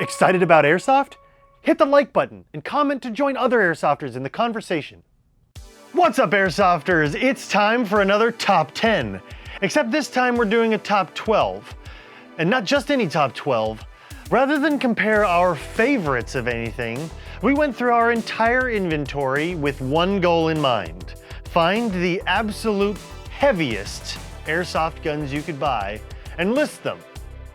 Excited about airsoft? Hit the like button and comment to join other airsofters in the conversation. What's up, airsofters? It's time for another top 10. Except this time we're doing a top 12. And not just any top 12. Rather than compare our favorites of anything, we went through our entire inventory with one goal in mind. Find the absolute heaviest airsoft guns you could buy and list them.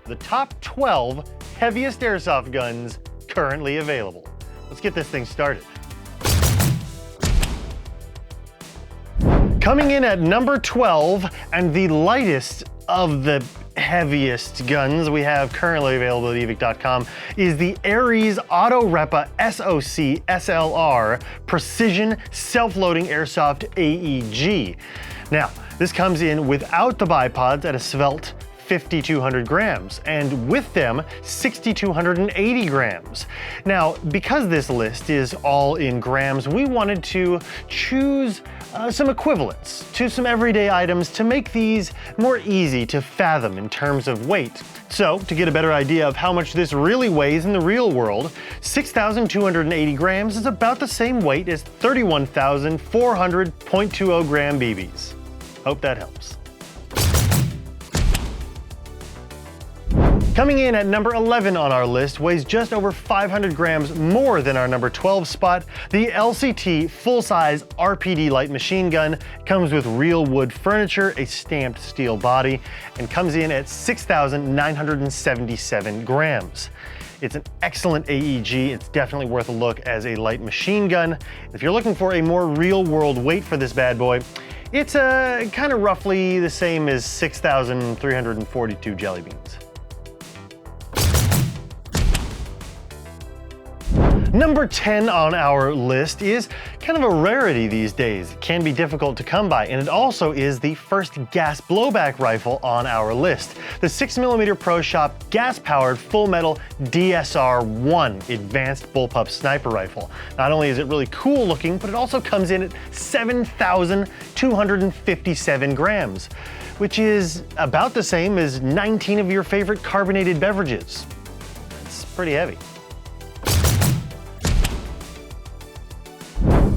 The top 12 heaviest airsoft guns currently available. Let's get this thing started. Coming in at number 12 and the lightest of the heaviest guns we have currently available at Evike.com is the Ares Auto Repa SOC SLR Precision Self-Loading Airsoft AEG. Now, this comes in without the bipods at a svelte 5,200 grams, and with them, 6,280 grams. Now, because this list is all in grams, we wanted to choose some equivalents to some everyday items to make these more easy to fathom in terms of weight. So, to get a better idea of how much this really weighs in the real world, 6,280 grams is about the same weight as 31,400.20 gram BBs. Hope that helps. Coming in at number 11 on our list, weighs just over 500 grams more than our number 12 spot. The LCT full-size RPD light machine gun comes with real wood furniture, a stamped steel body, and comes in at 6,977 grams. It's an excellent AEG. It's definitely worth a look as a light machine gun. If you're looking for a more real-world weight for this bad boy, it's kind of roughly the same as 6,342 jelly beans. Number 10 on our list is kind of a rarity these days. It can be difficult to come by, and it also is the first gas blowback rifle on our list. The 6mm Pro Shop gas-powered full metal DSR-1 Advanced Bullpup Sniper Rifle. Not only is it really cool looking, but it also comes in at 7,257 grams, which is about the same as 19 of your favorite carbonated beverages. It's pretty heavy.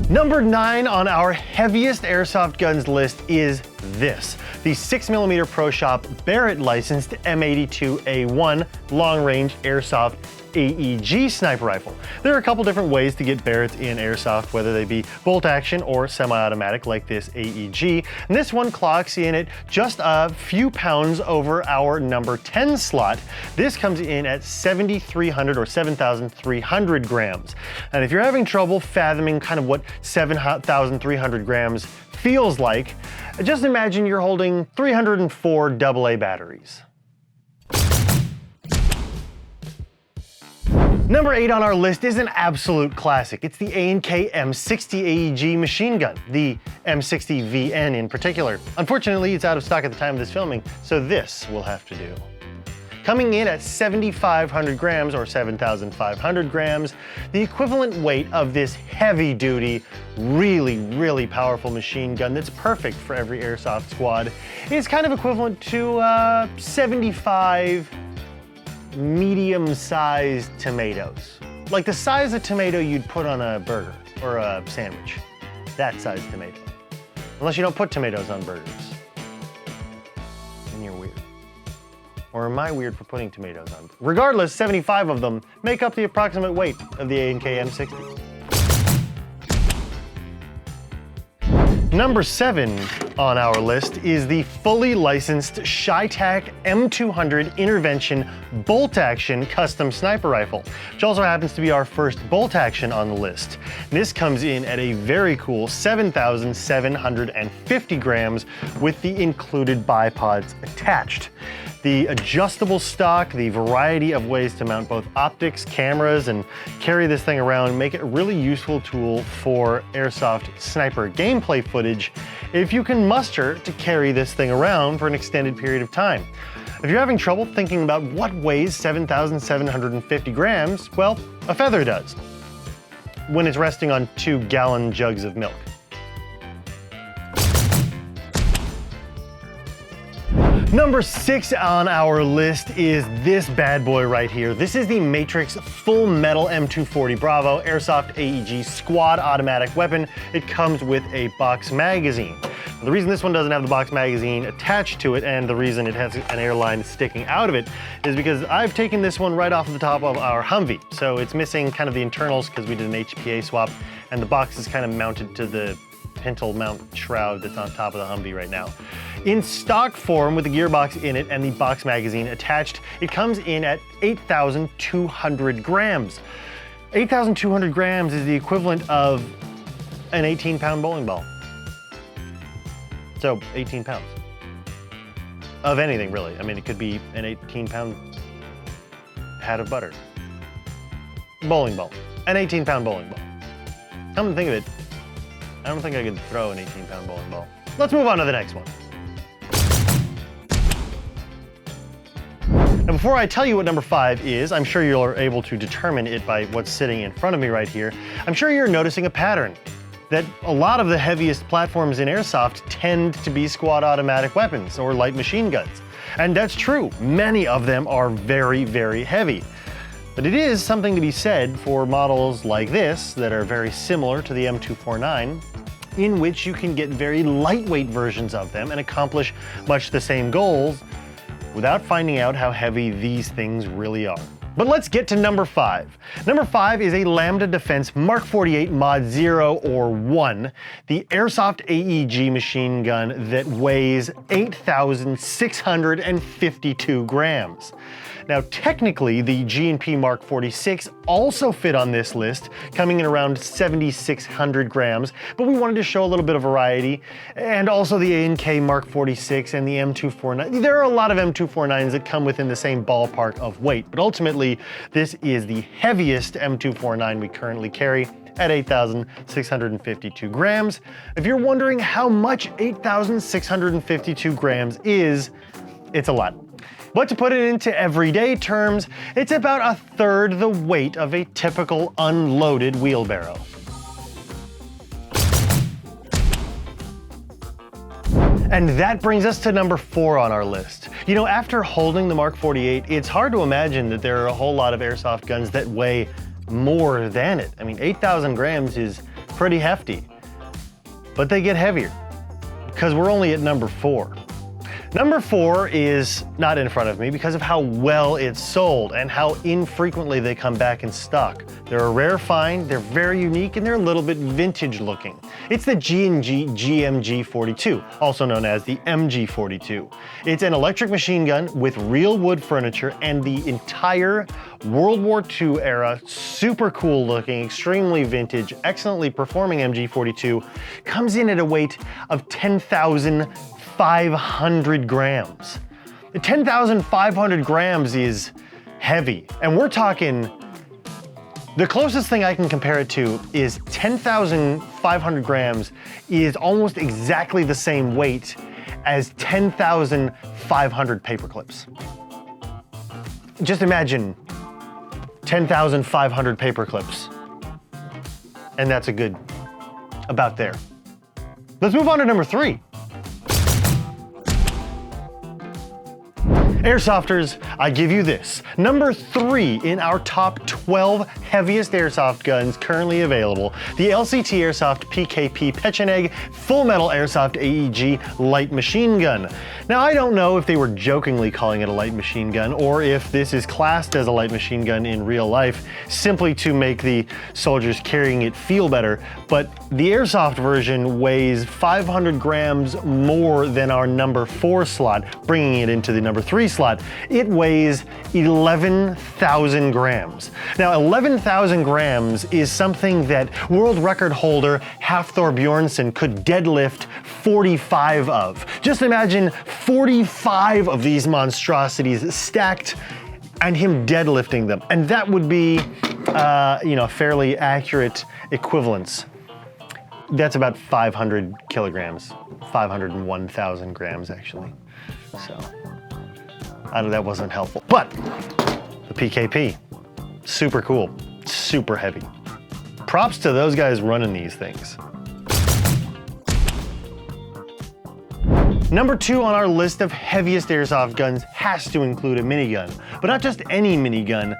Number 9 on our heaviest airsoft guns list is this, the 6mm Pro Shop Barrett licensed M82A1 long-range airsoft AEG sniper rifle. There are a couple different ways to get Barretts in airsoft, whether they be bolt action or semi-automatic like this AEG. And this one clocks in at just a few pounds over our number 10 slot. This comes in at 7,300 or 7,300 grams. And if you're having trouble fathoming kind of what 7,300 grams feels like, just imagine you're holding 304 AA batteries. Number 8 on our list is an absolute classic. It's the A&K M60 AEG machine gun, the M60 VN in particular. Unfortunately, it's out of stock at the time of this filming, so this will have to do. Coming in at 7,500 grams or 7,500 grams, the equivalent weight of this heavy-duty, really powerful machine gun that's perfect for every airsoft squad is kind of equivalent to 75 medium-sized tomatoes. Like the size of tomato you'd put on a burger or a sandwich. That size tomato. Unless you don't put tomatoes on burgers. Then you're weird. Or am I weird for putting tomatoes on? Regardless, 75 of them make up the approximate weight of the A&K M60. Number 7 on our list is the fully licensed ShyTac M200 Intervention Bolt Action Custom Sniper Rifle, which also happens to be our first bolt action on the list. This comes in at a very cool 7,750 grams with the included bipods attached. The adjustable stock, the variety of ways to mount both optics, cameras, and carry this thing around make it a really useful tool for airsoft sniper gameplay footage if you can muster to carry this thing around for an extended period of time. If you're having trouble thinking about what weighs 7,750 grams, well, a feather does, when it's resting on 2-gallon jugs of milk. Number 6 on our list is this bad boy right here. This is the Matrix Full Metal M240 Bravo Airsoft AEG Squad Automatic Weapon. It comes with a box magazine. The reason this one doesn't have the box magazine attached to it, and the reason it has an airline sticking out of it, is because I've taken this one right off the top of our Humvee. So it's missing kind of the internals because we did an HPA swap, and the box is kind of mounted to the pintle mount shroud that's on top of the Humvee right now. In stock form with the gearbox in it and the box magazine attached, it comes in at 8,200 grams. 8,200 grams is the equivalent of an 18-pound bowling ball. So 18 pounds of anything, really. I mean, it could be an 18-pound pat of butter. Bowling ball, an 18-pound bowling ball. Come to think of it, I don't think I could throw an 18-pound bowling ball. Let's move on to the next one. Now, before I tell you what number 5 is, I'm sure you're able to determine it by what's sitting in front of me right here. I'm sure you're noticing a pattern that a lot of the heaviest platforms in Airsoft tend to be squad automatic weapons or light machine guns. And that's true. Many of them are very, very heavy. But it is something to be said for models like this that are very similar to the M249, in which you can get very lightweight versions of them and accomplish much the same goals without finding out how heavy these things really are. But let's get to number 5. Number 5 is a Lambda Defense Mark 48 Mod 0 or 1, the Airsoft AEG machine gun that weighs 8,652 grams. Now, technically, the G&P Mark 46 also fit on this list, coming in around 7,600 grams, but we wanted to show a little bit of variety, and also the A&K Mark 46 and the M249. There are a lot of M249s that come within the same ballpark of weight, but ultimately, this is the heaviest M249 we currently carry at 8,652 grams. If you're wondering how much 8,652 grams is, it's a lot. But to put it into everyday terms, it's about 1/3 the weight of a typical unloaded wheelbarrow. And that brings us to number 4 on our list. You know, after holding the Mark 48, it's hard to imagine that there are a whole lot of airsoft guns that weigh more than it. I mean, 8,000 grams is pretty hefty, but they get heavier because we're only at number 4. Number 4 is not in front of me because of how well it's sold and how infrequently they come back in stock. They're a rare find, they're very unique, and they're a little bit vintage looking. It's the G&G GMG42, also known as the MG42. It's an electric machine gun with real wood furniture and the entire World War II era, super cool looking, extremely vintage, excellently performing MG42 comes in at a weight of 10,500 grams. 10,500 grams is heavy, and we're talking, the closest thing I can compare it to is 10,500 grams is almost exactly the same weight as 10,500 paper clips. Just imagine 10,500 paper clips, and that's a good, about there. Let's move on to number 3. Airsofters, I give you this. Number 3 in our top 12 heaviest airsoft guns currently available, the LCT Airsoft PKP Pecheneg Full Metal Airsoft AEG Light Machine Gun. Now, I don't know if they were jokingly calling it a light machine gun or if this is classed as a light machine gun in real life simply to make the soldiers carrying it feel better, but the airsoft version weighs 500 grams more than our number 4 slot, bringing it into the number 3 slot. It weighs 11,000 grams. Now, 11,000 grams is something that world record holder Hafthor Bjornsson could deadlift 45 of. Just imagine 45 of these monstrosities stacked and him deadlifting them. And that would be, fairly accurate equivalence. That's about 500 kilograms, 501,000 grams actually. So, I know that wasn't helpful, but the PKP, super cool, super heavy. Props to those guys running these things. Number 2 on our list of heaviest airsoft guns has to include a minigun, but not just any minigun,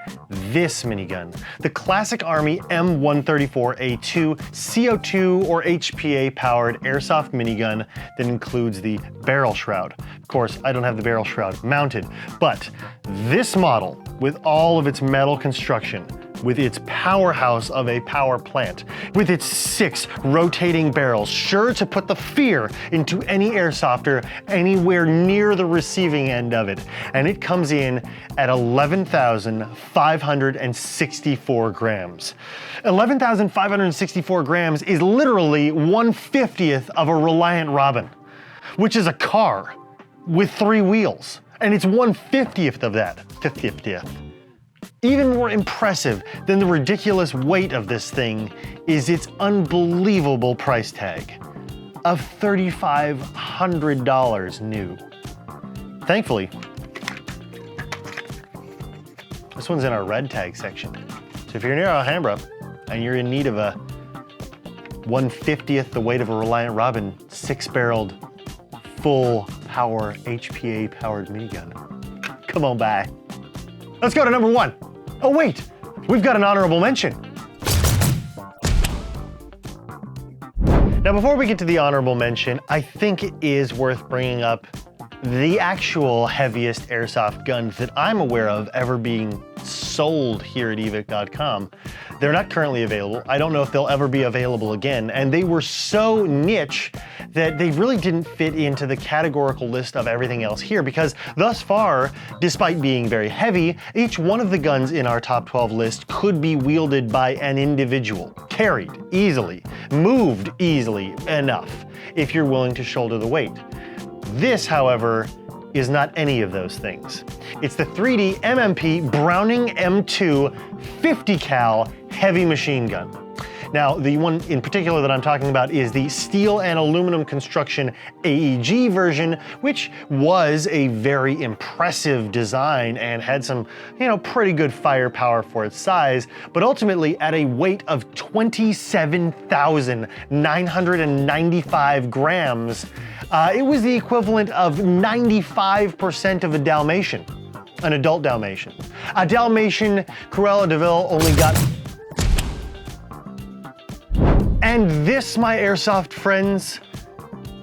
this minigun. The classic Army M134A2 CO2 or HPA powered airsoft minigun that includes the barrel shroud. Of course, I don't have the barrel shroud mounted, but this model, with all of its metal construction, with its powerhouse of a power plant, with its 6 rotating barrels, sure to put the fear into any airsofter anywhere near the receiving end of it. And it comes in at 11,564 grams. 11,564 grams is literally 1/50th of a Reliant Robin, which is a car with 3 wheels. And it's 1/50th of that, 50th. Even more impressive than the ridiculous weight of this thing is its unbelievable price tag of $3,500 new. Thankfully, this one's in our red tag section. So if you're near Alhambra and you're in need of a 1/50th the weight of a Reliant Robin 6-barreled full power HPA powered minigun, come on by. Let's go to number 1. Oh wait, we've got an honorable mention. Now before we get to the honorable mention, I think it is worth bringing up the actual heaviest airsoft guns that I'm aware of ever being sold here at Evike.com. They're not currently available. I don't know if they'll ever be available again, and they were so niche that they really didn't fit into the categorical list of everything else here, because thus far, despite being very heavy, each one of the guns in our top 12 list could be wielded by an individual, carried easily, moved easily enough, if you're willing to shoulder the weight. This, however, is not any of those things. It's the 3D MMP Browning M2 50 cal heavy machine gun. Now, the one in particular that I'm talking about is the steel and aluminum construction AEG version, which was a very impressive design and had some, pretty good firepower for its size, but ultimately at a weight of 27,995 grams, it was the equivalent of 95% of a Dalmatian, an adult Dalmatian. A Dalmatian Cruella de Vil only got... And this, my airsoft friends,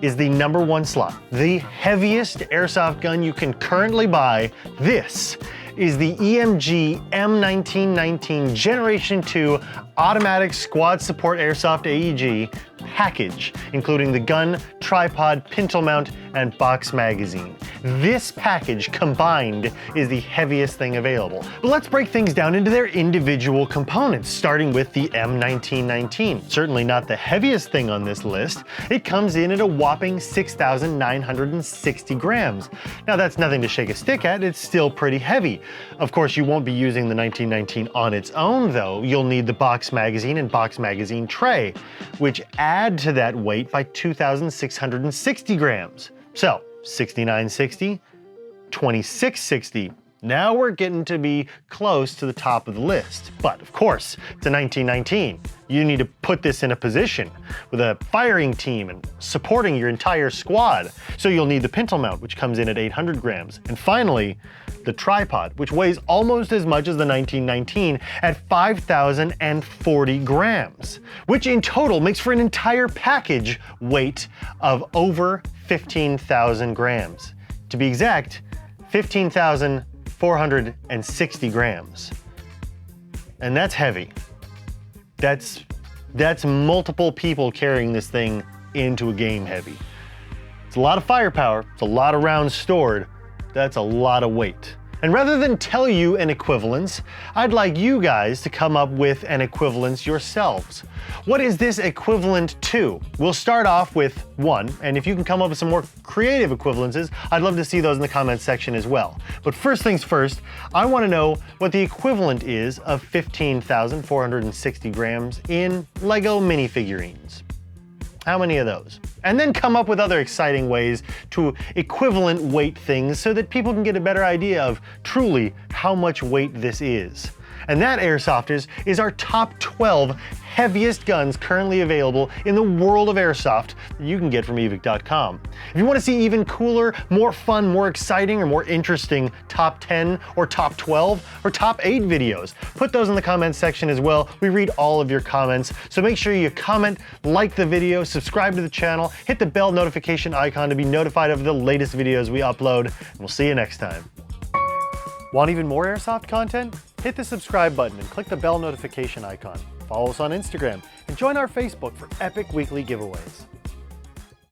is the number 1 slot. The heaviest airsoft gun you can currently buy. This is the EMG M1919 Generation 2 Automatic Squad Support Airsoft AEG package, including the gun, tripod, pintle mount, and box magazine. This package combined is the heaviest thing available. But let's break things down into their individual components, starting with the M1919. Certainly not the heaviest thing on this list. It comes in at a whopping 6,960 grams. Now that's nothing to shake a stick at, it's still pretty heavy. Of course, you won't be using the 1919 on its own though. You'll need the box magazine and box magazine tray, which add to that weight by 2,660 grams. So 6,960, 2,660. Now we're getting to be close to the top of the list. But of course, it's a 1919. You need to put this in a position with a firing team and supporting your entire squad. So you'll need the pintle mount, which comes in at 800 grams. And finally, the tripod, which weighs almost as much as the 1919 at 5,040 grams, which in total makes for an entire package weight of over 15,000 grams. To be exact, 15,460 grams. And that's heavy. That's multiple people carrying this thing into a game heavy. It's a lot of firepower, it's a lot of rounds stored, that's a lot of weight. And rather than tell you an equivalence, I'd like you guys to come up with an equivalence yourselves. What is this equivalent to? We'll start off with one, and if you can come up with some more creative equivalences, I'd love to see those in the comments section as well. But first things first, I want to know what the equivalent is of 15,460 grams in Lego minifigurines. How many of those? And then come up with other exciting ways to equivalent weight things so that people can get a better idea of truly how much weight this is. And that Airsofters is our top 12 heaviest guns currently available in the world of airsoft that you can get from Evike.com. If you want to see even cooler, more fun, more exciting, or more interesting top 10 or top 12 or top 8 videos, put those in the comments section as well. We read all of your comments, so make sure you comment, like the video, subscribe to the channel, hit the bell notification icon to be notified of the latest videos we upload, and we'll see you next time. Want even more airsoft content? Hit the subscribe button and click the bell notification icon. Follow us on Instagram and join our Facebook for epic weekly giveaways.